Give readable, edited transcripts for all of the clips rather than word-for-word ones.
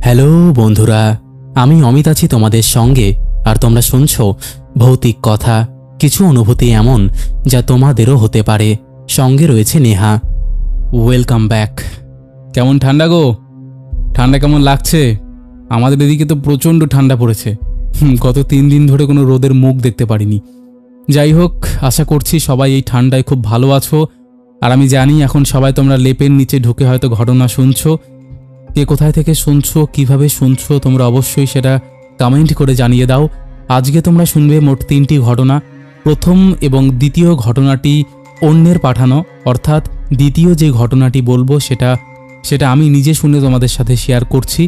Hello বন্ধুরা, আমি অমিত আছি তোমাদের সঙ্গে। আর তোমরা শুনছো ভৌতিক কথা, কিছু অনুভূতি এমন যা তোমাদেরও হতে পারে। সঙ্গে রয়েছে নেহা। Welcome back. কেমন ঠান্ডা গো? ঠান্ডা কেমন লাগছে? আমাদের এদিকে তো প্রচণ্ড ঠান্ডা পড়েছে। গত 3 দিন ধরে কোনো রোদের মুখ দেখতে পারিনি। যাই হোক, আশা করছি সবাই এই ঠান্ডায় খুব ভালো আছো। আর আমি জানি এখন সবাই তোমরা লেপের নিচে ঢুকে হয়তো ঘটনা শুনছো। কে কোথায় থেকে শুনছো, কিভাবে শুনছো, তোমরা অবশ্যই সেটা কমেন্ট করে জানিয়ে দাও। আজকে তোমরা শুনবে মোট 3টি ঘটনা। প্রথম এবং দ্বিতীয় ঘটনাটি অন্যের পাঠানো, অর্থাৎ দ্বিতীয় যে ঘটনাটি বলবো সেটা আমি নিজে শুনে তোমাদের সাথে শেয়ার করছি।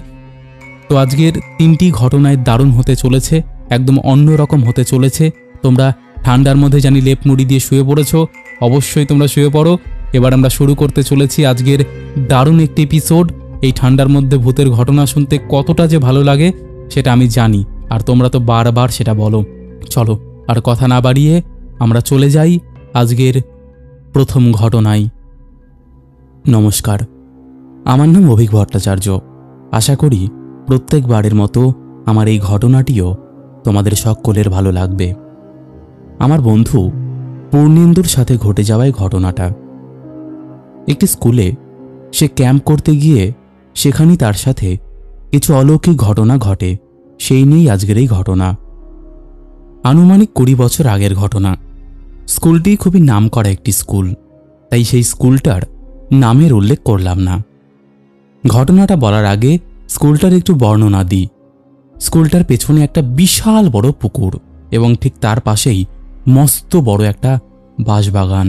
তো আজকের 3টি ঘটনায় দারুণ হতে চলেছে, একদম অন্যরকম হতে চলেছে। তোমরা ঠান্ডার মধ্যে জানি লেপ মুড়ি দিয়ে শুয়ে পড়েছো, অবশ্যই তোমরা শুয়ে পড়ো। এবার আমরা শুরু করতে চলেছি আজকের দারুণ একটি এপিসোড। এই ঠান্ডার মধ্যে ভূতের ঘটনা শুনতে কতটা যে ভালো লাগে সেটা আমি জানি, আর তোমরা তো বারবার সেটা বলো। চলো আর কথা না বাড়িয়ে আমরা চলে যাই আজকের প্রথম ঘটনায়। নমস্কার, আমার নাম অভিক ভট্টাচার্য। আশা করি প্রত্যেকবারের মতো আমার এই ঘটনাটিও তোমাদের সকলের ভালো লাগবে। আমার বন্ধু পূর্ণেন্দুর সাথে ঘটে যাওয়ায় ঘটনাটা। একটি স্কুলে সে ক্যাম্প করতে গিয়ে সেখানেই তার সাথে কিছু অলৌকিক ঘটনা ঘটে। সেই নিয়েই আজকের এই ঘটনা। আনুমানিক 20 বছর আগের ঘটনা। স্কুলটি খুবই নামকরা একটি স্কুল, তাই সেই স্কুলটার নামের উল্লেখ করলাম না। ঘটনাটা বলার আগে স্কুলটার একটু বর্ণনা দিই। স্কুলটার পেছনে একটা বিশাল বড় পুকুর এবং ঠিক তার পাশেই মস্ত বড় একটা বাঁশবাগান।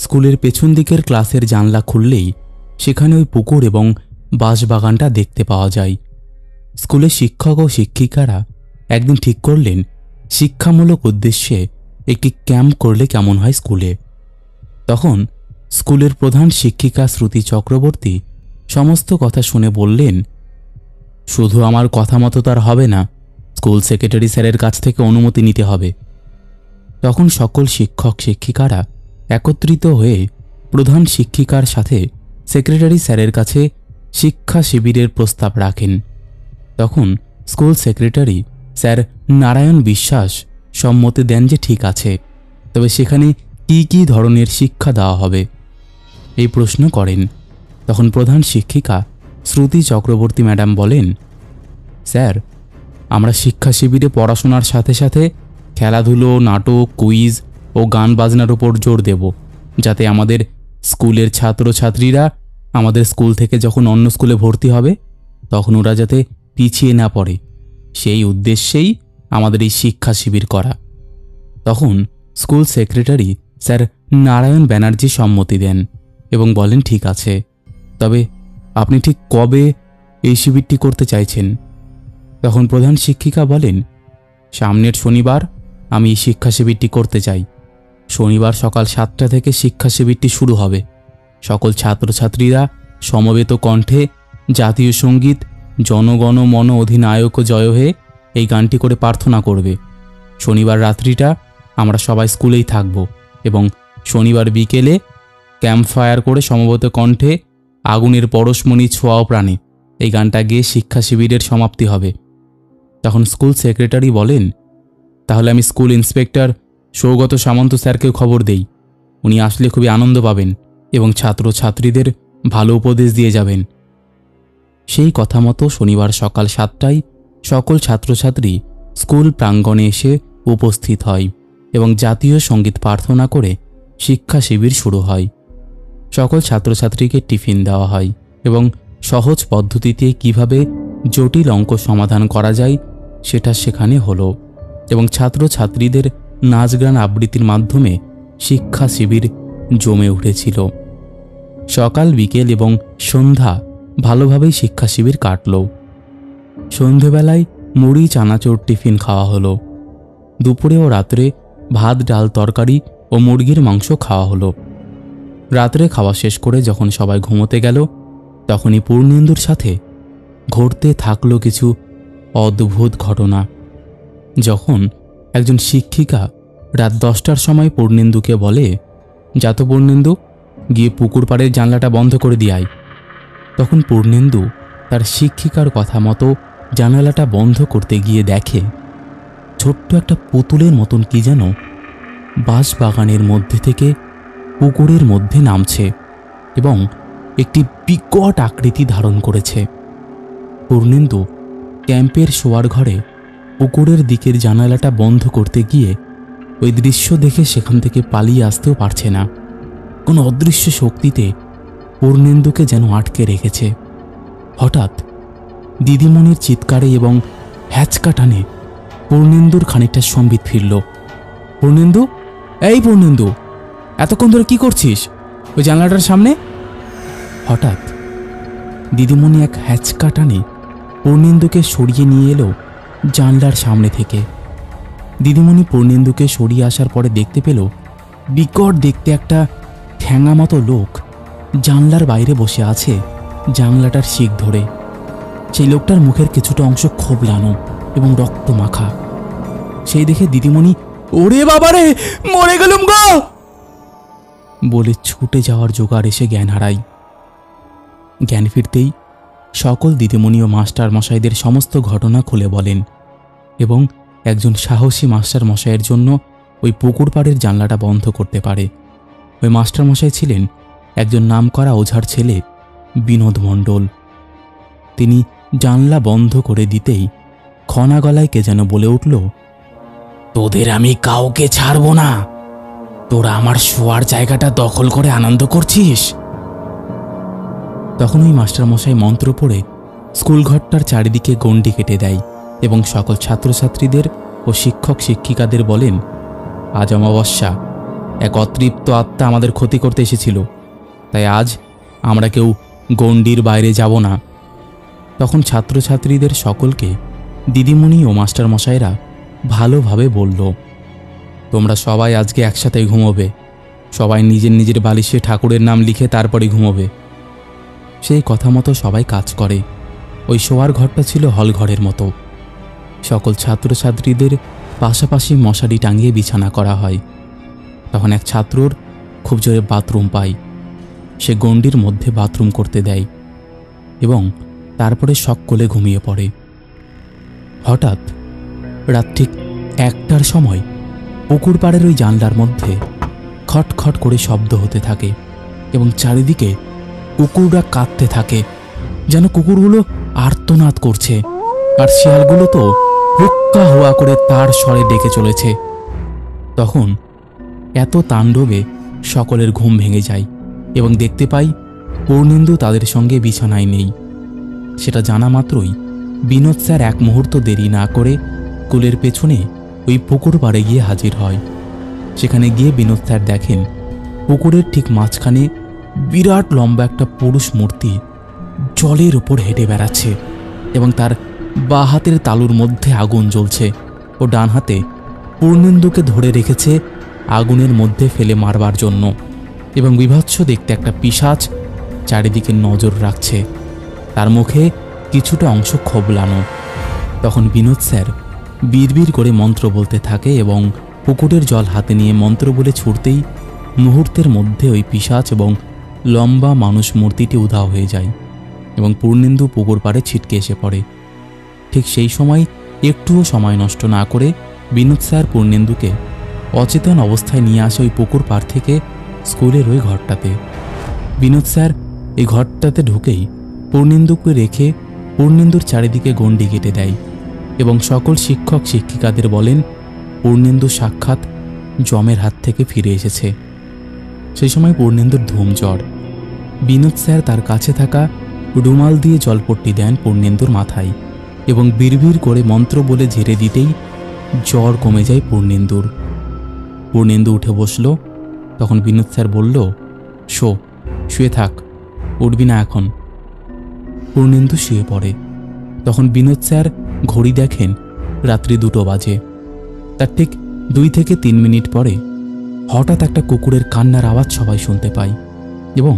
স্কুলের পেছন দিকের ক্লাসের জানলা খুললেই সেখানে ওই পুকুর এবং বাঁশবাগানটা দেখতে পাওয়া যায়। স্কুলের শিক্ষক ও শিক্ষিকারা একদিন ঠিক করলেন শিক্ষামূলক উদ্দেশ্যে একটি ক্যাম্প করলে কেমন হয় স্কুলে। তখন স্কুলের প্রধান শিক্ষিকা শ্রুতি চক্রবর্তী সমস্ত কথা শুনে বললেন, শুধু আমার কথা মতো তার হবে না, স্কুল সেক্রেটারি স্যারের কাছ থেকে অনুমতি নিতে হবে। তখন সকল শিক্ষক শিক্ষিকারা একত্রিত হয়ে প্রধান শিক্ষিকার সাথে সেক্রেটারি স্যারের কাছে শিক্ষা শিবিরের প্রস্তাব রাখেন। তখন স্কুল সেক্রেটারি স্যার নারায়ণ বিশ্বাস সম্মতি দেন যে ঠিক আছে, তবে সেখানে কি কি ধরনের শিক্ষা দেওয়া হবে এই প্রশ্ন করেন। তখন প্রধান শিক্ষিকা শ্রুতি চক্রবর্তী ম্যাডাম বলেন, স্যার, আমরা শিক্ষা শিবিরে পড়াশোনার সাথে সাথে খেলাধুলো, নাটক, কুইজ ও গান বাজনার উপর জোর দেব, যাতে আমাদের স্কুলের ছাত্রছাত্রীরা আমাদের স্কুল থেকে যখন অন্য স্কুলে ভর্তি হবে তখন ওরা যাতে পিছিয়ে না পড়ে, সেই উদ্দেশ্যেই আমাদের এই শিক্ষা শিবির করা। তখন school secretary sir Narayan Banerjee সম্মতি দেন এবং বলেন, ঠিক আছে, তবে আপনি ঠিক কবে এই শিবিরটি করতে চাইছেন? তখন প্রধান শিক্ষিকা বলেন, সামনের শনিবার আমি এই শিক্ষা শিবিরটি করতে চাই। শনিবার সকাল 7টা থেকে শিক্ষা শিবিরটি শুরু হবে। সকল ছাত্রছাত্রীরা সমবেত কণ্ঠে জাতীয় সঙ্গীত জনগণ মন অধিনায়ক জয় হে এই গানটি করে প্রার্থনা করবে। শনিবার রাত্রিটা আমরা সবাই স্কুলেই থাকব এবং শনিবার বিকেলে ক্যাম্প ফায়ার করে সমবেত কণ্ঠে আগুনের পরশমণি ছোঁয়াও প্রাণে এই গানটা গেয়ে শিক্ষা শিবিরের সমাপ্তি হবে। তখন স্কুল সেক্রেটারি বলেন, তাহলে আমি স্কুল ইন্সপেক্টর সৌগত সামন্ত স্যারকেও খবর দেই। উনি আসলে খুবই আনন্দ পাবেন এবং ছাত্রছাত্রীদের ভালো উপদেশ দিয়ে যাবেন। সেই কথা মতো শনিবার সকাল 7টায় সকল ছাত্রছাত্রী স্কুল প্রাঙ্গণে এসে উপস্থিত হয় এবং জাতীয় সঙ্গীত প্রার্থনা করে শিক্ষা শিবির শুরু হয়। সকল ছাত্রছাত্রীকে টিফিন দেওয়া হয় এবং সহজ পদ্ধতিতে কিভাবে জটিল অঙ্ক সমাধান করা যায় সেটা সেখানে হলো এবং ছাত্রছাত্রীদের নাচ গান আবৃত্তির মাধ্যমে শিক্ষা শিবির জমে উঠেছিল। সকাল, বিকেল এবং সন্ধ্যা ভালোভাবেই শিক্ষা শিবির কাটল। সন্ধেবেলায় মুড়ি চানাচুর টিফিন খাওয়া হলো। দুপুরে ও রাত্রে ভাত, ডাল, তরকারি ও মুরগির মাংস খাওয়া হলো। রাত্রে খাওয়া শেষ করে যখন সবাই ঘুমোতে গেল তখনই পূর্ণেন্দুর সাথে ঘটতে থাকলো কিছু অদ্ভুত ঘটনা। যখন একজন শিক্ষিকা রাত 10টার সময় পূর্ণেন্দুকে বলে, যা তো পূর্ণেন্দু, গিয়ে পুকুর পাড়ের জানলাটা বন্ধ করে দিয়ে আয়। তখন পূর্ণেন্দু তার শিক্ষিকার কথা মতো জানালাটা বন্ধ করতে গিয়ে দেখে ছোট্ট একটা পুতুলের মতন কি যেন বাঁশবাগানের মধ্যে থেকে পুকুরের মধ্যে নামছে এবং একটি বিকট আকৃতি ধারণ করেছে। পূর্ণেন্দু ক্যাম্পের শোয়ার ঘরে পুকুরের দিকের জানালাটা বন্ধ করতে গিয়ে ওই দৃশ্য দেখে সেখান থেকে পালিয়ে আসতেও পারছে না। কোনো অদৃশ্য শক্তিতে পূর্ণেন্দুকে যেন আটকে রেখেছে। হঠাৎ দিদিমণির চিৎকারে এবং হ্যাচকা টানে পূর্ণেন্দুর খানিকটা সম্বিত ফিরল। পূর্ণেন্দু, এই পূর্ণেন্দু, এতক্ষণ ধরে কি করছিস ওই জানলাটার সামনে? হঠাৎ দিদিমণি এক হ্যাচকা টানে পূর্ণেন্দুকে সরিয়ে নিয়ে এলো জানলার সামনে থেকে। দিদিমণি পূর্ণেন্দুকে সরিয়ে আসার পরে দেখতে পেল বিকট দেখতে একটা ঠ্যাঙা মতো লোক জানলার বাইরে বসে আছে জানলাটার শিক ধরে। সেই লোকটার মুখের কিছুটা অংশ খোবলানো এবং রক্ত মাখা। সেই দেখে দিদিমণি, ওরে বাবারে, মরে গেলুম গো বলে ছুটে যাওয়ার জোগাড় এসে জ্ঞান হারায়। জ্ঞান ফিরতেই সকল দিদিমণি ও মাস্টার মশাইদের সমস্ত ঘটনা খুলে বলেন এবং একজন সাহসী মাস্টার মশাইয়ের জন্য ওই পুকুর পাড়ের জানলাটা বন্ধ করতে পারে। ওই মাস্টার মশাই ছিলেন একজন নামকরা ওঝার ছেলে বিনোদ মণ্ডল। তিনি জানলা বন্ধ করে দিতেই খনা গলায় কে যেন বলে উঠল, তোদের আমি কাউকে ছাড়ব না, তোরা আমার শোয়ার জায়গাটা দখল করে আনন্দ করছিস। তখন ওই মাস্টারমশাই মন্ত্র পড়ে স্কুল ঘরটার চারিদিকে গণ্ডি কেটে দেয় এবং সকল ছাত্রছাত্রীদের ও শিক্ষক শিক্ষিকাদের বলেন, আজ অমাবস্যা, এক অতৃপ্ত আত্মা আমাদের ক্ষতি করতে এসেছিল, তাই আজ আমরা কেউ গণ্ডির বাইরে যাব না। তখন ছাত্রছাত্রীদের সকলকে দিদিমণি ও মাস্টারমশাইরা ভালোভাবে বলল, তোমরা সবাই আজকে একসাথে ঘুমোবে, সবাই নিজের নিজের বালিশে ঠাকুরের নাম লিখে তারপরে ঘুমোবে। সেই কথা মতো সবাই কাজ করে। ওই শোয়ার ঘরটা ছিল হল ঘরের মতো। সকল ছাত্রছাত্রীদের পাশাপাশি মশারি টাঙিয়ে বিছানা করা হয়। তখন এক ছাত্রর খুব জোরে বাথরুম পায়। সে গণ্ডির মধ্যে বাথরুম করতে দেয় এবং তারপরে সকলে ঘুমিয়ে পড়ে। হঠাৎ রাত ঠিক 1টার সময় পুকুর পাড়ের ওই জানলার মধ্যে খটখট করে শব্দ হতে থাকে এবং চারিদিকে কুকুররা কাঁদতে থাকে, যেন কুকুরগুলো আর্তনাদ করছে আর শিয়ালগুলো তো হুক্কা হুয়া করে তার স্বরে ডেকে চলেছে। তখন এত তাণ্ডবে সকলের ঘুম ভেঙে যায় এবং দেখতে পাই পূর্ণেন্দু তাদের সঙ্গে বিছানায় নেই। সেটা জানা মাত্রই বিনোদ স্যার এক মুহূর্ত দেরি না করে স্কুলের পেছনে ওই পুকুর পাড়ে গিয়ে হাজির হয়। সেখানে গিয়ে বিনোদ স্যার দেখেন পুকুরের ঠিক মাঝখানে বিরাট লম্বা একটা পুরুষ মূর্তি জলের ওপর হেঁটে বেড়াচ্ছে এবং তার বাঁ হাতের তালুর মধ্যে আগুন জ্বলছে ও ডান হাতে পূর্ণেন্দুকে ধরে রেখেছে আগুনের মধ্যে ফেলে মারবার জন্য এবং বিভৎস দেখতে একটা পিশাচ চারিদিকে নজর রাখছে। তার মুখে কিছুটা অংশ খোবলানো। তখন বিনোদ স্যার বিড়বিড় করে মন্ত্র বলতে থাকে এবং পুকুরের জল হাতে নিয়ে মন্ত্র বলে ছুটতেই মুহূর্তের মধ্যে ওই পিশাচ এবং লম্বা মানুষ মূর্তিটি উধাও হয়ে যায় এবং পূর্ণেন্দু পুকুর পাড়ে ছিটকে এসে পড়ে। ঠিক সেই সময় একটুও সময় নষ্ট না করে বিনোদ স্যার পূর্ণেন্দুকে অচেতন অবস্থায় নিয়ে আসে ওই পুকুর পাড় থেকে স্কুলের ওই ঘরটাতে। বিনোদ স্যার এই ঘরটাতে ঢুকেই পূর্ণেন্দুকে রেখে পূর্ণেন্দুর চারিদিকে গণ্ডি কেটে দেয় এবং সকল শিক্ষক শিক্ষিকাদের বলেন পূর্ণেন্দু সাক্ষাৎ যমের হাত থেকে ফিরে এসেছে। সেই সময় পূর্ণেন্দুর ধুম জ্বর। বিনোদ স্যার তার কাছে থাকা রুমাল দিয়ে জলপট্টি দেন পূর্ণেন্দুর মাথায় এবং বিড়বিড় করে মন্ত্র বলে ঝেড়ে দিতেই জ্বর কমে যায় পূর্ণেন্দুর। পূর্ণেন্দু উঠে বসল। তখন বিনোদ স্যার বলল, শুয়ে থাক, উঠবি না এখন। পূর্ণেন্দু শুয়ে পড়ে। তখন বিনোদ স্যার ঘড়ি দেখেন রাত্রি 2টো বাজে। তার ঠিক 2 থেকে 3 মিনিট পরে হঠাৎ একটা কুকুরের কান্নার আওয়াজ সবাই শুনতে পায় এবং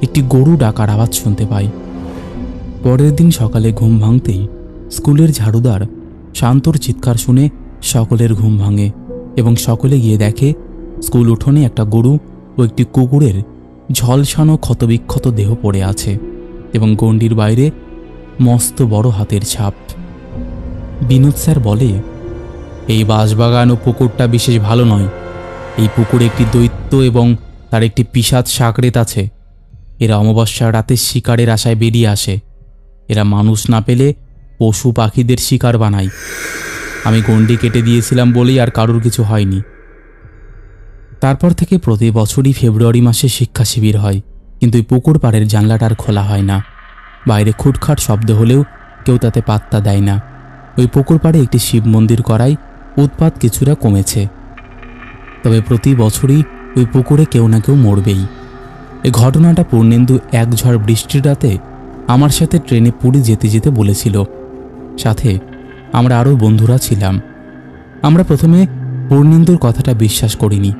একটি গরু ডাকার আওয়াজ শুনতে পায়। পরের দিন সকালে ঘুম ভাঙতেই স্কুলের ঝাড়ুদার শান্তর চিৎকার শুনে সকলের ঘুম ভাঙে এবং সকলে গিয়ে দেখে স্কুল উঠোনে একটা গরু ও একটি কুকুরের ঝলসানো ক্ষতবিক্ষত দেহ পড়ে আছে এবং গণ্ডির বাইরে মস্ত বড় হাতের ছাপ। বিনোদ স্যার বলে, এই বাঁশবাগান ও পুকুরটা বিশেষ ভালো নয়। এই পুকুরে একটি দৈত্য এবং তার একটি পিশাচ সাকরেত আছে। এরা অমাবস্যার রাতে শিকারের আশায় বেরিয়ে আসে। এরা মানুষ না পেলে পশু পাখিদের শিকার বানায়। আমি গণ্ডি কেটে দিয়েছিলাম বলেই আর কারোর কিছু হয়নি। তারপর থেকে প্রতি বছরই ফেব্রুয়ারি মাসে শিক্ষা শিবির হয়, কিন্তু এই পুকুর পাড়ের জানলাটা আর খোলা হয় না। বাইরে খুটখাট শব্দ হলেও কেউ তাতে পাত্তা দেয় না। ওই পুকুর পাড়ে একটি শিব মন্দির করায় উৎপাত কিছুটা কমেছে। তবে প্রতি বছরই ওই পুকুরে কেউ না কেউ মরবেই। এই ঘটনাটা পূর্ণেন্দু এক ঝড় বৃষ্টির রাতে আমার সাথে ট্রেনে পুরী যেতে যেতে বলেছিল। সাথে আমরা আরও বন্ধুরা ছিলাম। আমরা প্রথমে পূর্ণেন্দুর কথাটা বিশ্বাস করিনি,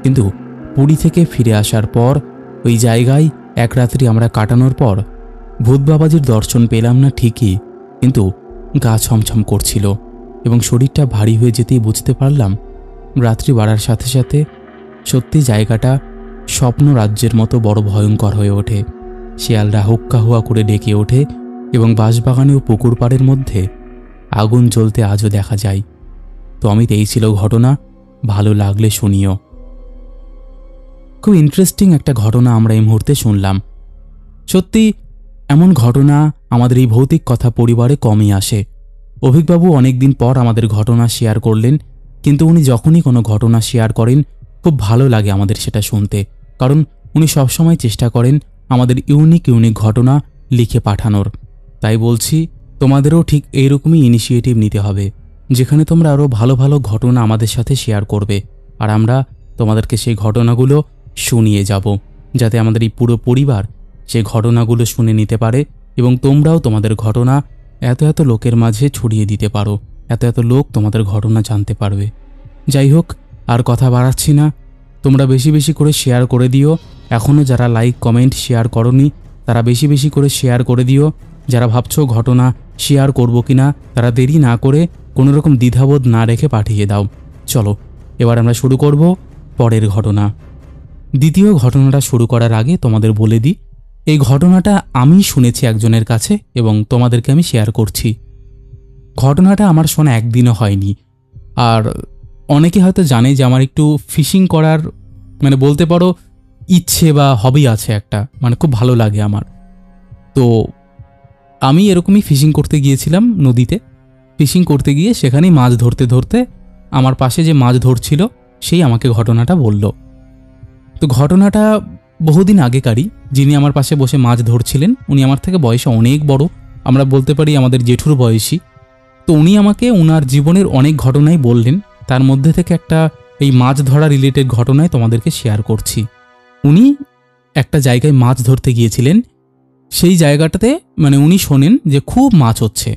কিন্তু পুরী থেকে ফিরে আসার পর ওই জায়গায় এক রাত্রি আমরা কাটানোর পর ভূত বাবাজির দর্শন পেলাম না ঠিকই, কিন্তু গা ছমছম করছিল এবং শরীরটা ভারী হয়ে যেতেই বুঝতে পারলাম রাত্রি বাড়ার সাথে সাথে সত্যি জায়গাটা স্বপ্ন রাজ্যের মতো বড় ভয়ঙ্কর হয়ে ওঠে। শিয়ালরা হুক্কা হুয়া করে ডেকে ওঠে এবং বাঁশবাগানে ও পুকুর পাড়ের মধ্যে আগুন জ্বলতে আজও দেখা যায়। তো অমিত, এই ছিল ঘটনা। ভালো লাগলে শুনিও। খুব ইন্টারেস্টিং একটা ঘটনা আমরা এই মুহূর্তে শুনলাম। সত্যি এমন ঘটনা আমাদের এই ভৌতিক কথা পরিবারে কমই আসে। অভিকবাবু অনেকদিন পর আমাদের ঘটনা শেয়ার করলেন, কিন্তু উনি যখনই কোনো ঘটনা শেয়ার করেন খুব ভালো লাগে আমাদের সেটা শুনতে, কারণ উনি সবসময় চেষ্টা করেন আমাদের ইউনিক ইউনিক ঘটনা লিখে পাঠানোর। তাই বলছি, তোমাদেরও ঠিক এইরকমই ইনিশিয়েটিভ নিতে হবে, যেখানে তোমরা আরও ভালো ভালো ঘটনা আমাদের সাথে শেয়ার করবে, আর আমরা তোমাদেরকে সেই ঘটনাগুলো শুনিয়ে যাব, যাতে আমাদের এই পুরো পরিবার সেই ঘটনাগুলো শুনে নিতে পারে এবং তোমরাও তোমাদের ঘটনা এত এত লোকের মাঝে ছড়িয়ে দিতে পারো, এত এত লোক তোমাদের ঘটনা জানতে পারবে। যাই হোক, আর কথা বাড়াচ্ছি না, তোমরা বেশি বেশি করে শেয়ার করে দিও। এখনও যারা লাইক কমেন্ট শেয়ার করনি তারা বেশি বেশি করে শেয়ার করে দিও। যারা ভাবছো ঘটনা শেয়ার করব কিনা তারা দেরি না করে কোনোরকম দ্বিধাবোধ না রেখে পাঠিয়ে দাও। চলো এবার আমরা শুরু করব পরের ঘটনা। দ্বিতীয় ঘটনাটা শুরু করার আগে তোমাদের বলে দিই, এই ঘটনাটা আমি শুনেছি একজনের কাছে এবং তোমাদেরকে আমি শেয়ার করছি। ঘটনাটা আমার শোনা একদিনও হয়নি, আর অনেকে হয়তো জানে যে আমার একটু ফিশিং করার বলতে পারো ইচ্ছে বা হবি আছে একটা, খুব ভালো লাগে আমার। তো আমি এরকমই ফিশিং করতে গিয়েছিলাম নদীতে। ফিশিং করতে গিয়ে সেখানেই মাছ ধরতে ধরতে আমার পাশে যে মাছ ধরছিল সেই আমাকে ঘটনাটা বলল। তো ঘটনাটা বহুদিন আগেকারই। যিনি আমার পাশে বসে মাছ ধরছিলেন উনি আমার থেকে বয়সে অনেক বড়, আমরা বলতে পারি আমাদের জেঠুর বয়সী। তো উনি আমাকে ওনার জীবনের অনেক ঘটনাই বললেন, তার মধ্যে থেকে একটা এই মাছ ধরা রিলেটেড ঘটনায় তোমাদেরকে শেয়ার করছি। উনি একটা জায়গায় মাছ ধরতে গিয়েছিলেন। সেই জায়গাটাতে উনি শোনেন যে খুব মাছ হচ্ছে।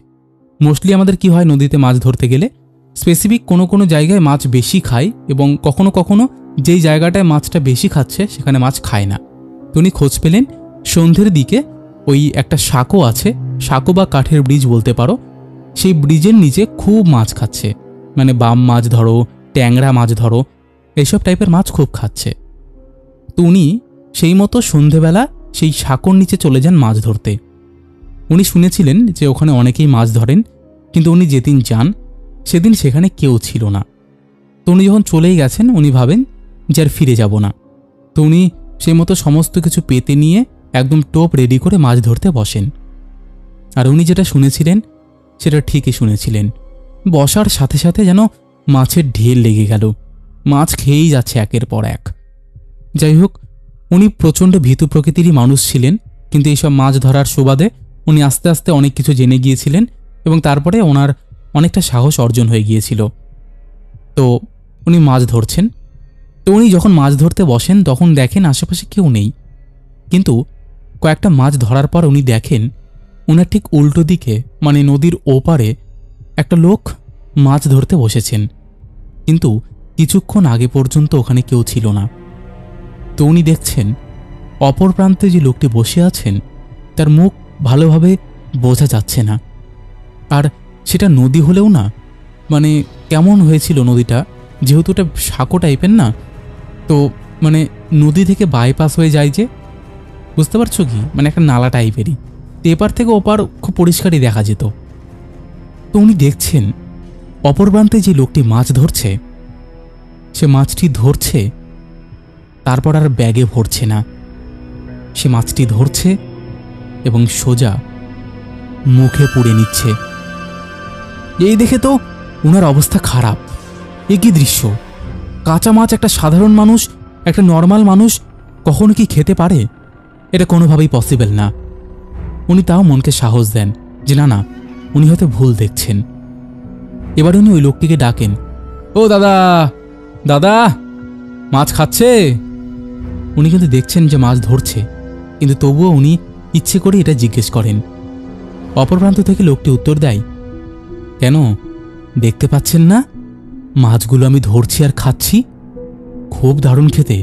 মোস্টলি আমাদের কি হয়, নদীতে মাছ ধরতে গেলে স্পেসিফিক কোনো কোনো জায়গায় মাছ বেশি খায় এবং কখনো কখনো যেই জায়গাটায় মাছটা বেশি খাচ্ছে সেখানে মাছ খায় না। তো উনি খোঁজ পেলেন সন্ধ্যের দিকে ওই একটা সাঁকো আছে, সাঁকো বা কাঠের ব্রিজ বলতে পারো, সেই ব্রিজের নিচে খুব মাছ খাচ্ছে। বাম মাছ ধরো, ট্যাংরা মাছ ধরো, এইসব টাইপের মাছ খুব খাচ্ছে। তো উনি সেই মতো সন্ধেবেলা সেই সাঁকোর নিচে চলে যান মাছ ধরতে। উনি শুনেছিলেন যে ওখানে অনেকেই মাছ ধরেন, কিন্তু উনি যেদিন যান সেদিন সেখানে কেউ ছিল না। তো উনি যখন চলেই গেছেন উনি ভাবেন যে আর ফিরে যাব না। তো উনি সেই মতো সমস্ত কিছু পেতে নিয়ে একদম টোপ রেডি করে মাছ ধরতে বসেন। আর উনি যেটা শুনেছিলেন সেটা ঠিকই শুনেছিলেন। বসার সাথে সাথে যেন মাছের ঢের লেগে গেল, মাছ খেয়েই যাচ্ছে একের পর এক। যাই হোক, উনি প্রচণ্ড ভীতু প্রকৃতিরই মানুষ ছিলেন, কিন্তু এইসব মাছ ধরার সুবাদে উনি আস্তে আস্তে অনেক কিছু জেনে গিয়েছিলেন এবং তারপরে ওনার অনেকটা সাহস অর্জন হয়ে গিয়েছিল। তো উনি মাছ ধরছেন। তো উনি যখন মাছ ধরতে বসেন তখন দেখেন আশেপাশে কেউ নেই, কিন্তু কয়েকটা মাছ ধরার পর উনি দেখেন ওনার ঠিক উল্টো দিকে নদীর ওপারে একটা লোক মাছ ধরতে বসেছেন, কিন্তু কিছুক্ষণ আগে পর্যন্ত ওখানে কেউ ছিল না। তো উনি দেখছেন অপর প্রান্তে যে লোকটি বসে আছেন তার মুখ ভালোভাবে বোঝা যাচ্ছে না। আর সেটা নদী হলেও না, কেমন হয়েছিল নদীটা, যেহেতু এটা সাঁকো টাইপের না, তো নদী থেকে বাইপাস হয়ে যায় যে, বুঝতে পারছো কি, একটা নালা টাইপেরই। এপার থেকে ওপার খুব পরিষ্কারই দেখা যেত। তো উনি দেখছেন অপর প্রান্তে যে লোকটি মাছ ধরছে, সে মাছটি ধরছে, তারপর আর ব্যাগে ভরছে না। সে মাছটি ধরছে এবং সোজা মুখে পুড়ে নিচ্ছে। এই দেখে তো ওনার অবস্থা খারাপ। এ কি দৃশ্য! কাঁচা মাছ একটা সাধারণ মানুষ, একটা নর্মাল মানুষ কখনো কি খেতে পারে? এটা কোনোভাবেই পসিবল না। উনি তাও মনকে সাহস দেন যে না না, উনি হয়তো ভুল দেখছেন। এবার উনি ওই লোকটিকে ডাকেন, ও দাদা, দাদা, মাছ খাচ্ছে? উনি কিন্তু দেখছেন যে মাছ ধরছে, কিন্তু তবুও উনি ইচ্ছে করে এটা জিজ্ঞেস করেন। অপর প্রান্ত থেকে লোকটি উত্তর দেয়, কেন দেখতে পাচ্ছেন না মাছগুলো আমি ধরছি আর খাচ্ছি? খুব দারুণ খেতে,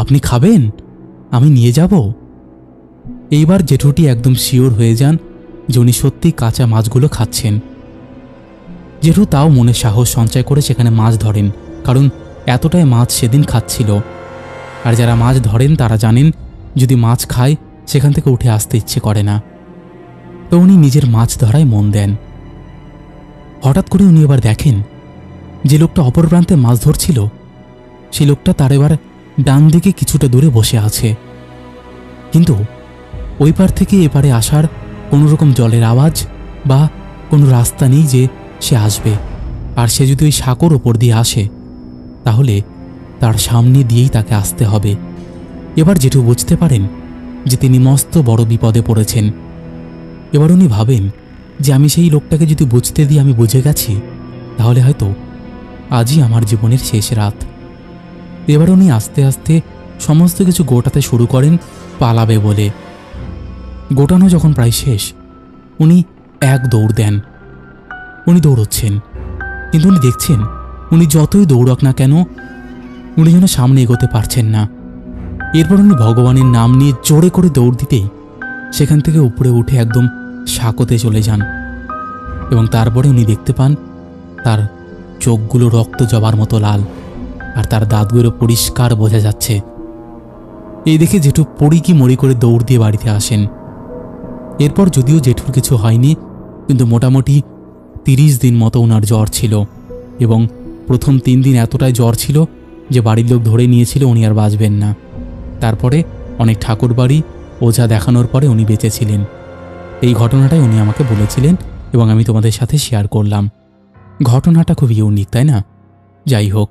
আপনি খাবেন? আমি নিয়ে যাব। এইবার জেঠুটি একদম শিওর হয়ে যান যে উনি সত্যি কাঁচা মাছগুলো খাচ্ছেন। জেঠু তাও মনে সাহস সঞ্চয় করে সেখানে মাছ ধরেন, কারণ এতটাই মাছ সেদিন খাচ্ছিল। আর যারা মাছ ধরেন তারা জানেন যদি মাছ খায় সেখান থেকে উঠে আসতে ইচ্ছে করে না। তো উনি নিজের মাছ ধরায় মন দেন। হঠাৎ করে উনি এবার দেখেন যে লোকটা অপর প্রান্তে মাছ ধরছিল, সেই লোকটা তার এবার ডান দিকে কিছুটা দূরে বসে আছে। কিন্তু ওই পার থেকে এপারে আসার কোনো রকম জলের আওয়াজ বা কোনো রাস্তা নেই যে সে আসবে। আর সে যদি ওই সাঁকোর ওপর দিয়ে আসে তাহলে তার সামনে দিয়েই তাকে আসতে হবে। এবার জেঠু বুঝতে পারেন যে তিনি মস্ত বড় বিপদে পড়েছেন। এবার উনি ভাবেন যে আমি সেই লোকটাকে যদি বুঝতে দিই আমি বুঝে গেছি, তাহলে হয়তো আজই আমার জীবনের শেষ রাত। এবার উনি আস্তে আস্তে সমস্ত কিছু গোটাতে শুরু করেন পালাবে বলে। গোটানো যখন প্রায় শেষ, উনি এক দৌড় দেন। উনি দৌড়চ্ছেন, কিন্তু উনি দেখছেন উনি যতই দৌড়ক না কেন উনি যেন সামনে এগোতে পারছেন না। এরপর উনি ভগবানের নাম নিয়ে জোরে করে দৌড় দিতেই সেখান থেকে উপরে উঠে একদম সাঁকোতে চলে যান। এবং তারপরে উনি দেখতে পান তার চোখগুলো রক্ত জবার মতো লাল, আর তার দাঁতগুলো পরিষ্কার বোঝা যাচ্ছে। এই দেখে জেঠু পড়ি কি মরি করে দৌড় দিয়ে বাড়িতে আসেন। এরপর যদিও জেঠুর কিছু হয়নি, কিন্তু মোটামুটি 30 দিন মতো ওনার জ্বর ছিল। এবং প্রথম 3 দিন এতটাই জ্বর ছিল যে বাড়ির লোক ধরে নিয়েছিল উনি আর বাঁচবেন না। তারপরে অনেক ঠাকুর বাড়ি ওঝা দেখানোর পরে উনি বেঁচেছিলেন। এই ঘটনাটাই উনি আমাকে বলেছিলেন এবং আমি তোমাদের সাথে শেয়ার করলাম। ঘটনাটা খুব ইউনিক, তাই না? যাই হোক,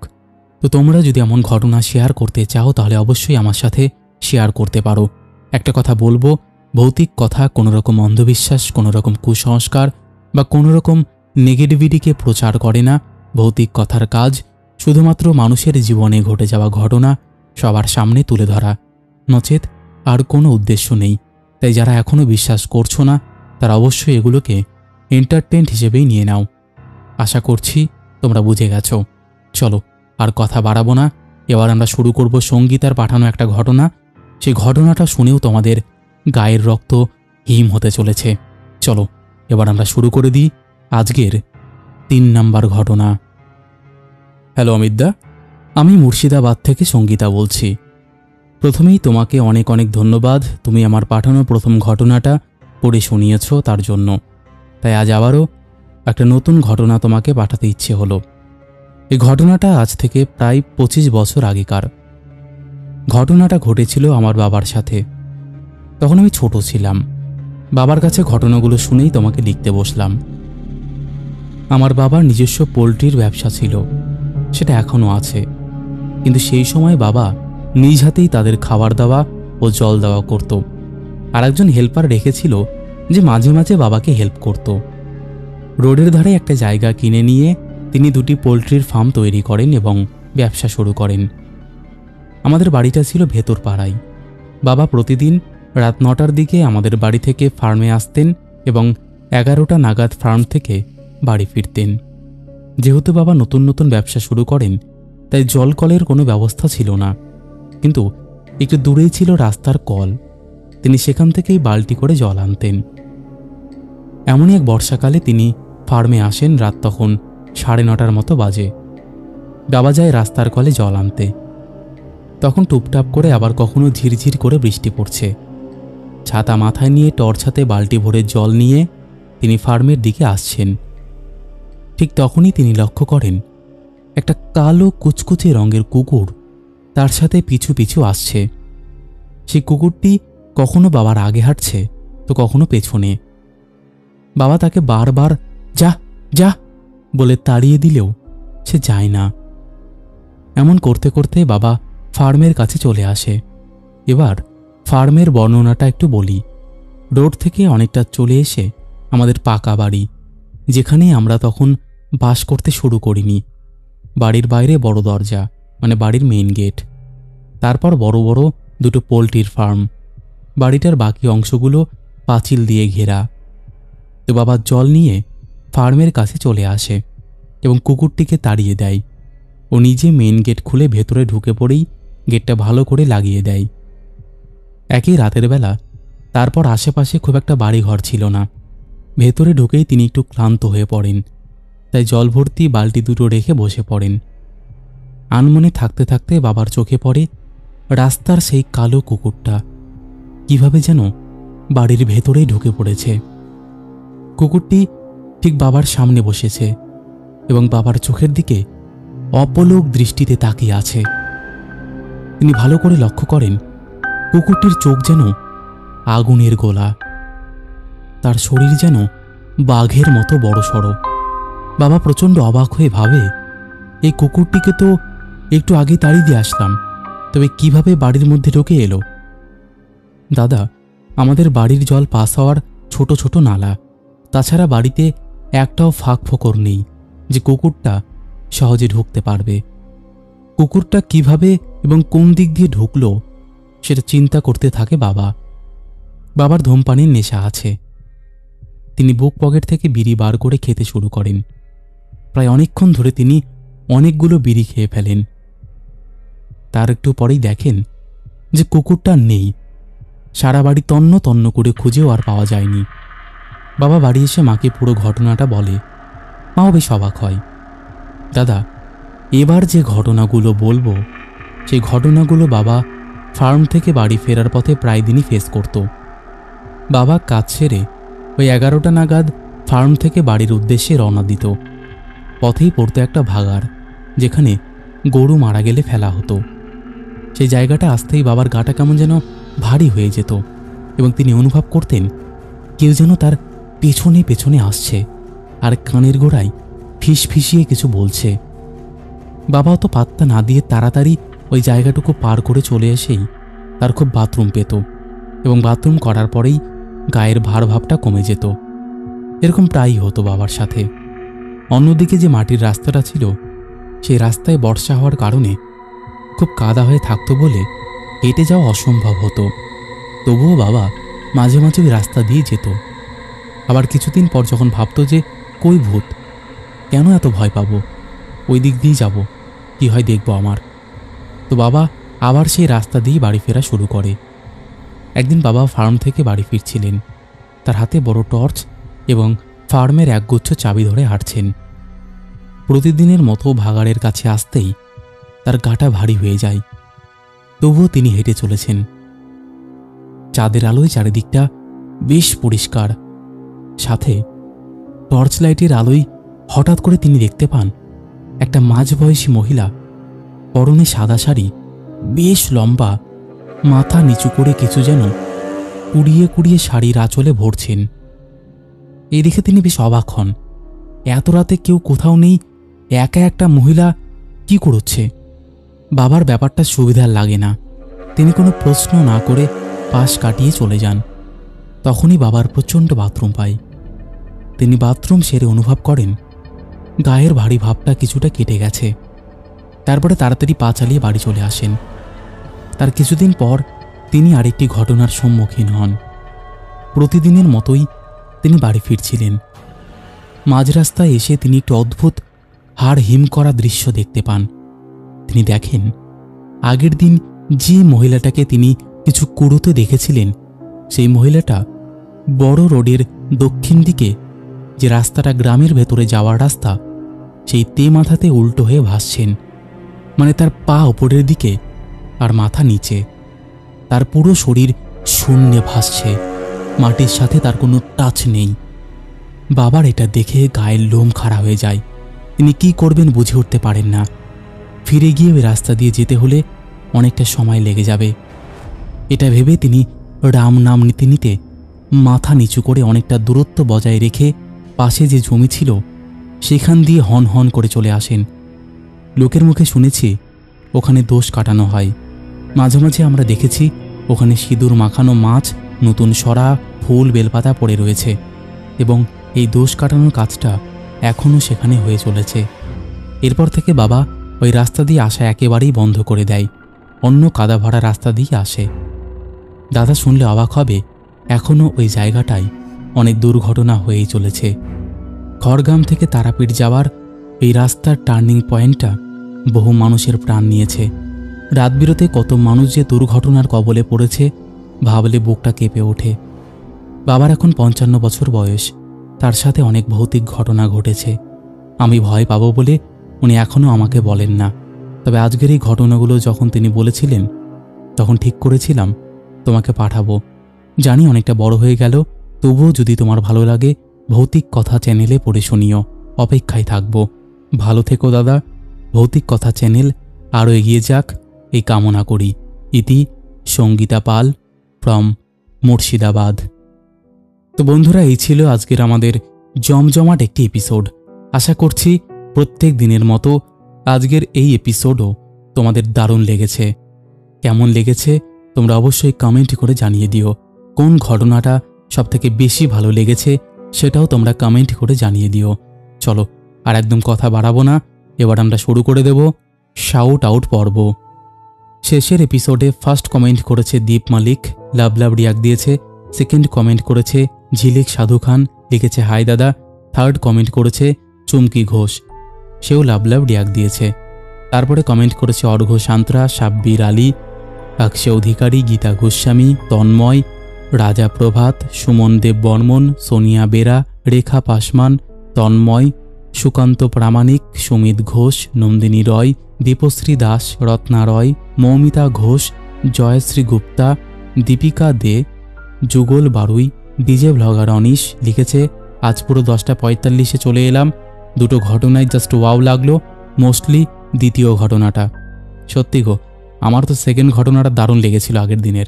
তো তোমরা যদি এমন ঘটনা শেয়ার করতে চাও তাহলে অবশ্যই আমার সাথে শেয়ার করতে পারো। একটা কথা বলবো, ভৌতিক কথা কোনো রকম অন্ধবিশ্বাস, কোনো রকম কুসংস্কার বা কোনো রকম নেগেটিভিটিকে প্রচার করে না। ভৌতিক কথার কাজ শুধুমাত্র মানুষের জীবনে ঘটে যাওয়া ঘটনা সবার সামনে তুলে ধরা, নচেত আর কোনো উদ্দেশ্য নেই। তাই যারা এখনও বিশ্বাস করছো না তারা অবশ্যই এগুলোকে এন্টারটেইনমেন্ট হিসেবেই নিয়ে নাও। আশা করছি তোমরা বুঝে গেছো। চলো আর কথা বাড়াবো না, এবার আমরা শুরু করব সঙ্গীতার পাঠানো একটা ঘটনা। সেই ঘটনাটা শুনেও তোমাদের গায়ের রক্ত হিম হতে চলেছে। চলো এবার আমরা শুরু করে দিই আজকের 3 নাম্বার ঘটনা। হ্যালো অমিতদা, আমি মুর্শিদাবাদ থেকে সঙ্গীতা বলছি। প্রথমেই তোমাকে অনেক অনেক ধন্যবাদ, তুমি আমার পাঠানো প্রথম ঘটনাটা পড়ে শুনিয়েছ তার জন্য। তাই আজ আবারও একটা নতুন ঘটনা তোমাকে পাঠাতে ইচ্ছে হলো। এই ঘটনাটা আজ থেকে প্রায় 25 বছর আগেকার। ঘটনাটা ঘটেছিল আমার বাবার সাথে। তখন আমি ছোট ছিলাম। বাবার কাছে ঘটনাগুলো শুনেই তোমাকে লিখতে বসলাম। আমার বাবার নিজস্ব পোলট্রির ব্যবসা ছিল, সেটা এখনও আছে। কিন্তু সেই সময় বাবা নিজ হাতেই তাদের খাবার দেওয়া ও জল দেওয়া করত। আর একজন হেল্পার রেখেছিল যে মাঝে মাঝে বাবাকে হেল্প করত। রোডের ধারে একটা জায়গা কিনে নিয়ে তিনি 2টি পোলট্রির ফার্ম তৈরি করেন এবং ব্যবসা শুরু করেন। আমাদের বাড়িটা ছিল ভেতর পাড়ায়। বাবা প্রতিদিন রাত 9টার দিকে আমাদের বাড়ি থেকে ফার্মে আসতেন এবং 11টা নাগাদ ফার্ম থেকে বাড়ি ফিরতেন। যেহেতু বাবা নতুন নতুন ব্যবসা শুরু করেন তাই জল কলের কোনো ব্যবস্থা ছিল না, কিন্তু একটু দূরেই ছিল রাস্তার কল। তিনি সেখান থেকেই বালতি করে জল আনতেন। এমনই এক বর্ষাকালে তিনি ফার্মে আসেন। রাত তখন 9:30 মতো বাজে। বাবা যায় রাস্তার কলে জল আনতে। তখন টুপটাপ করে আবার কখনো ঝিরঝির করে বৃষ্টি পড়ছে। ছাতা মাথায় নিয়ে টর্চ হাতে বালতি ভরে জল নিয়ে তিনি ফার্মের দিকে আসছেন। ঠিক তখনই তিনি লক্ষ্য করেন একটা কালো কুচকুচে রঙের কুকুর তার সাথে পিছু পিছু আসছে। সেই কুকুরটি কখনো বাবার আগে হাঁটছে তো কখনো পেছনে। বাবা তাকে বারবার যা যা বলে তাড়িয়ে দিলেও সে যায় না। এমন করতে করতে বাবা ফার্মের কাছে চলে আসে। এবার ফার্মের বর্ণনাটা একটু বলি। রোড থেকে অনেকটা চলে এসে আমাদের পাকা বাড়ি, যেখানে আমরা তখন বাস করতে শুরু করিনি। বাড়ির বাইরে বড় দরজা, মানে বাড়ির মেইন গেট, তারপর বড় বড় দুটো পোলট্রির ফার্ম, বাড়িটার বাকি অংশগুলো পাঁচিল দিয়ে ঘেরা। তো বাবা জল নিয়ে ফার্মের কাছে চলে আসে এবং কুকুরটিকে তাড়িয়ে দেয়। ও নিজে মেইন গেট খুলে ভেতরে ঢুকে পড়েই গেটটা ভালো করে লাগিয়ে দেয়। একই রাতের বেলা, তারপর আশেপাশে খুব একটা বাড়িঘর ছিল না। ভেতরে ঢুকেই তিনি একটু ক্লান্ত হয়ে পড়েন, তাই জল ভর্তি বালতি দুটো রেখে বসে পড়েন। আনমনে থাকতে থাকতে বাবার চোখে পড়ে রাস্তার সেই কালো কুকুরটা কিভাবে যেন বাড়ির ভেতরেই ঢুকে পড়েছে। কুকুরটি ঠিক বাবার সামনে বসেছে এবং বাবার চোখের দিকে অপলক দৃষ্টিতে তাকিয়ে আছে। তিনি ভালো করে লক্ষ্য করেন কুকুরটির চোখ যেন আগুনের গোলা, তার শরীর যেন বাঘের মতো বড়সড়। বাবা প্রচণ্ড অবাক হয়ে ভাবে, এই কুকুরটিকে তো একটু আগে তাড়িয়ে দিয়ে আসলাম, তবে কিভাবে বাড়ির মধ্যে ঢুকে এলো? দাদা, আমাদের বাড়ির জল পাস হওয়ার ছোট ছোট নালা, তাছাড়া বাড়িতে একটাও ফাঁক ফোকর নেই যে কুকুরটা সহজে ঢুকতে পারবে। কুকুরটা কিভাবে এবং কোন দিক দিয়ে ঢুকলো সেটা চিন্তা করতে থাকে বাবা। বাবার ধূমপানের নেশা আছে। তিনি বুক পকেট থেকে বিড়ি বার করে খেতে শুরু করেন। প্রায় অনেকক্ষণ ধরে তিনি অনেকগুলো বিড়ি খেয়ে ফেলেন। তার একটু পরেই দেখেন যে কুকুরটা নেই। সারা বাড়ি তন্ন তন্ন করে খুঁজেও আর পাওয়া যায়নি। বাবা বাড়ি এসে মাকে পুরো ঘটনাটা বলে। মাও বেশ অবাক হয়। দাদা, এবার যে ঘটনাগুলো বলবো সেই ঘটনাগুলো বাবা ফার্ম থেকে বাড়ি ফেরার পথে প্রায় দিনই ফেস করত। বাবা কাজ সেরে ওই 11টা নাগাদ ফার্ম থেকে বাড়ির উদ্দেশ্যে রওনা দিত। পথেই পড়তো একটা ভাগাড়, যেখানে গরু মারা গেলে ফেলা হতো। সেই জায়গাটা আসতেই বাবার গাটা কেমন যেন ভারী হয়ে যেত এবং তিনি অনুভব করতেন কেউ যেন তার পেছনে পেছনে আসছে আর কানের গোড়ায় ফিস ফিসিয়ে কিছু বলছে। বাবা অত পাত্তা না দিয়ে তাড়াতাড়ি ওই জায়গাটুকু পার করে চলে এসেই তার খুব বাথরুম পেত এবং বাথরুম করার পরেই গায়ের ভার ভাবটা কমে যেত। এরকম প্রায়ই হতো বাবার সাথে। অন্যদিকে যে মাটির রাস্তাটা ছিল, সেই রাস্তায় বর্ষা হওয়ার কারণে খুব কাদা হয়ে থাকতো বলে হেঁটে যাওয়া অসম্ভব হতো। তবুও বাবা মাঝে মাঝে ওই রাস্তা দিয়ে যেত। আবার কিছুদিন পর যখন ভাবতো যে কই ভূত, কেন এত ভয় পাবো, ওই দিক দিয়েই যাব, কি হয় দেখব আমার, তো বাবা আবার সেই রাস্তা দিয়ে বাড়ি ফেরা শুরু করে। একদিন বাবা ফার্ম থেকে বাড়ি ফিরছিলেন। তার হাতে বড় টর্চ এবং ফার্মের একগুচ্ছ চাবি ধরে হাঁটছেন। প্রতিদিনের মতো ভাগাড়ের কাছে আসতেই তার গাটা ভারী হয়ে যায়। তবুও তিনি হেঁটে চলেছেন। চাঁদের আলোয় চারিদিকটা বেশ পরিষ্কার। সাথে টর্চ লাইটের আলোয় হঠাৎ করে তিনি দেখতে পান একটা মাঝবয়সী মহিলা, পরনে সাদা শাড়ি, বেশ লম্বা, মাথা নিচু করে কিছু যেন কুড়িয়ে কুড়িয়ে শাড়ির আঁচলে ভরছেন। এই দেখে তিনি বেশ অবাক হন। এত রাতে কেউ কোথাও নেই, একা একটা মহিলা কি করছে? বাবার ব্যাপারটা সুবিধার লাগে না। তিনি কোনো প্রশ্ন না করে পাশ কাটিয়ে চলে যান। তখনই বাবার প্রচণ্ড বাথরুম পায়। তিনি বাথরুম সেরে অনুভব করেন গায়ের ভারী ভাবটা কিছুটা কেটে গেছে। তারপরে তাড়াতাড়ি পা চালিয়ে বাড়ি চলে আসেন। তার কিছুদিন পর তিনি আরেকটি ঘটনার সম্মুখীন হন। প্রতিদিনের মতোই তিনি বাড়ি ফিরছিলেন। মাঝ রাস্তায় এসে তিনি একটি অদ্ভুত হাড় হিম করা দৃশ্য দেখতে পান। তিনি দেখেন আগের দিন যে মহিলাটাকে তিনি কিছু কুড়োতে দেখেছিলেন, সেই মহিলাটা বড় রোডের দক্ষিণ দিকে যে রাস্তাটা গ্রামের ভেতরে যাওয়ার রাস্তা, সেই তে মাথাতে উল্টো হয়ে ভাসছেন। মানে তার পা ওপরের দিকে আর মাথা নিচে। তার পুরো শরীর শূন্যে ভাসছে, মাটির সাথে তার কোনো টাচ নেই। বাবার এটা দেখে গায়ের লোম খাড়া হয়ে যায়। তিনি কি করবেন বুঝে উঠতে পারেন না। ফিরে গিয়ে ওই রাস্তা দিয়ে যেতে হলে অনেকটা সময় লেগে যাবে। এটা ভেবে তিনি রাম নাম নিতে নিতে মাথা নিচু করে অনেকটা দূরত্ব বজায় রেখে পাশে যে জমি ছিল সেখান দিয়ে হন হন করে চলে আসেন। লোকের মুখে শুনেছি ওখানে দোষ কাটানো হয়। মাঝে মাঝে আমরা দেখেছি ওখানে সিঁদুর মাখানো মাছ, নতুন সরা, ফুল, বেলপাতা পড়ে রয়েছে এবং এই দোষ কাটানোর কাজটা এখনও সেখানে হয়ে চলেছে। এরপর থেকে বাবা ওই রাস্তা দিয়ে আসা একেবারেই বন্ধ করে দেয়, অন্য কাদা ভরা রাস্তা দিয়ে আসে। দাদা শুনলে অবাক হবে, এখনও ওই জায়গাটায় অনেক দুর্ঘটনা হয়েই চলেছে। খড়গ্রাম থেকে তারাপীঠ যাওয়ার এই রাস্তার টার্নিং পয়েন্টটা বহু মানুষের প্রাণ নিয়েছে। রাত বিরতে কত মানুষ যে দুর্ঘটনার কবলে পড়েছে ভাবলে বুকটা কেঁপে ওঠে। বাবার এখন 55 বছর বয়স, তার সাথে অনেক ভৌতিক ঘটনা ঘটেছে। আমি ভয় পাবো বলে উনি এখনও আমাকে বলেন না। তবে আজকের এই ঘটনাগুলো যখন তিনি বলেছিলেন তখন ঠিক করেছিলাম তোমাকে পাঠাবো। জানি অনেকটা বড় হয়ে গেল, তবুও যদি তোমার ভালো লাগে ভৌতিক কথা চ্যানেলে পড়ে শুনিও। অপেক্ষায় থাকবো। ভালো থেকো দাদা। ভৌতিক কথা চ্যানেল আরও এগিয়ে যাক এই কামনা করি। ইতি সঙ্গীতা পাল ফ্রম মুর্শিদাবাদ। তো বন্ধুরা, এই ছিল আজকের আমাদের জমজমাট একটি এপিসোড। আশা করছি প্রত্যেক দিনের মতো আজকের এই এপিসোডও তোমাদের দারুণ লেগেছে। কেমন লেগেছে তোমরা অবশ্যই কমেন্ট করে জানিয়ে দিও। কোন ঘটনাটা সবথেকে বেশি ভালো লেগেছে সেটাও তোমরা কমেন্ট করে জানিয়ে দিও। চলো আর একদম কথা বাড়াবো না, এবার আমরা শুরু করে দেব শাউট আউট পর্ব। শেষের এপিসোডে ফার্স্ট কমেন্ট করেছে দীপ মালিক, লাভ লাভ রিয়াক্ট দিয়েছে। সেকেন্ড কমেন্ট করেছে ঝিলিক সাধু খান, লিখেছে হাই দাদা। থার্ড কমেন্ট করেছে চুমকি ঘোষ, সেও লাভ লাভ রিয়াক্ট দিয়েছে। তারপরে কমেন্ট করেছে অর্ঘ্য সান্ত্রা, সাব্বির আলী, অক্ষয় অধিকারী, গীতা গোস্বামী, তন্ময়, রাজা প্রভাত, সুমন দেব বর্মন, সোনিয়া বেরা, রেখা পাসমান, তন্ময়, সুকান্ত প্রামাণিক, সুমিত ঘোষ, নন্দিনী রয়, দীপশ্রী দাস, রত্না রয়, মৌমিতা ঘোষ, জয়শ্রী গুপ্তা, দীপিকা দে, যুগল বারুই, ডিজে ব্লগার অনিশ লিখেছে আজ পুরো 10:45 চলে এলাম। দুটো ঘটনায় জাস্ট ওয়াও লাগলো, মোস্টলি দ্বিতীয় ঘটনাটা। সত্যি গো, আমার তো সেকেন্ড ঘটনাটা দারুণ লেগেছিল আগের দিনের।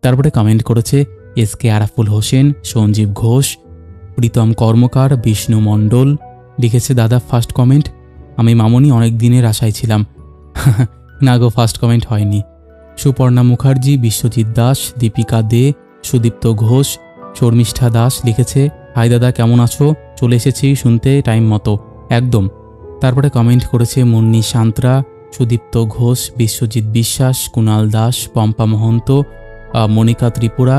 তারপরে কমেন্ট করেছে এসকে আরাফুল হোসেন, সঞ্জীব ঘোষ, প্রীতম কর্মকার, বিষ্ণু মণ্ডল, লিখেছে দাদা ফার্স্ট কমেন্ট আমি মামনি অনেক দিনের আশায় ছিলাম। না গো, ফার্স্ট কমেন্ট হয়নি। সুপর্ণা মুখার্জি, বিশ্বজিৎ দাস, দীপিকা দে, সুদীপ্ত ঘোষ, শর্মিষ্ঠা দাস লিখেছে হাই দাদা কেমন আছো, চলে এসেছি শুনতে টাইম মতো একদম। তারপরে কমেন্ট করেছে মুন্নি সান্ত্রা, সুদীপ্ত ঘোষ, বিশ্বজিৎ বিশ্বাস, কুণাল দাস, পম্পা মহন্ত, মনিকা ত্রিপুরা,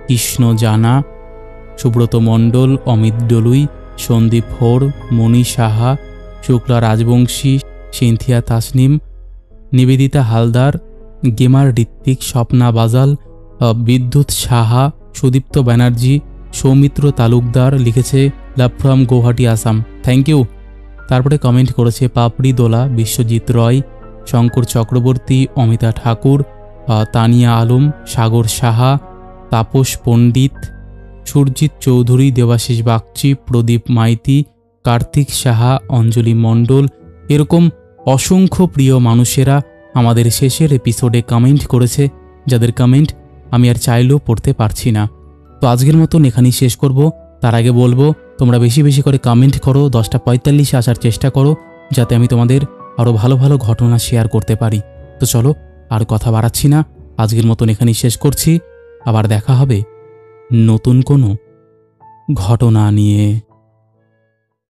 কৃষ্ণ জানা, সুব্রত মণ্ডল, অমিত ডলুই, সন্দীপ হোর, মণি সাহা, শুক্লা রাজবংশী, সিনথিয়া তাসনিম, নিবেদিতা হালদার, গেমার ঋত্বিক, স্বপ্না বাজাল, বিদ্যুৎ সাহা, সুদীপ্ত ব্যানার্জি, সৌমিত্র তালুকদার লিখেছে love from Guwahati Assam, thank you. তারপরে কমেন্ট করেছে পাপড়ি দোলা, বিশ্বজিৎ রয়, শঙ্কর চক্রবর্তী, অমিতা ঠাকুর, তানিয়া আলম, সাগর সাহা, তাপস পণ্ডিত, সুরজিৎ চৌধুরী, দেবাশিস বাগচি, প্রদীপ মাইতি, কার্তিক সাহা, অঞ্জলি মণ্ডল, এরকম অসংখ্য প্রিয় মানুষেরা আমাদের শেষের এপিসোডে কমেন্ট করেছে, যাদের কমেন্ট আমি আর চাইলেও পড়তে পারছি না। তো আজকের মতন এখানেই শেষ করব। তার আগে বলবো তোমরা বেশি বেশি করে কমেন্ট করো, 10:45 আসার চেষ্টা করো, যাতে আমি তোমাদের আরও ভালো ভালো ঘটনা শেয়ার করতে পারি। তো চলো আর কথা বাড়াচ্ছি না, আজকের মতন এখানেই শেষ করছি। আবার দেখা হবে নতুন কোনো ঘটনা নিয়ে।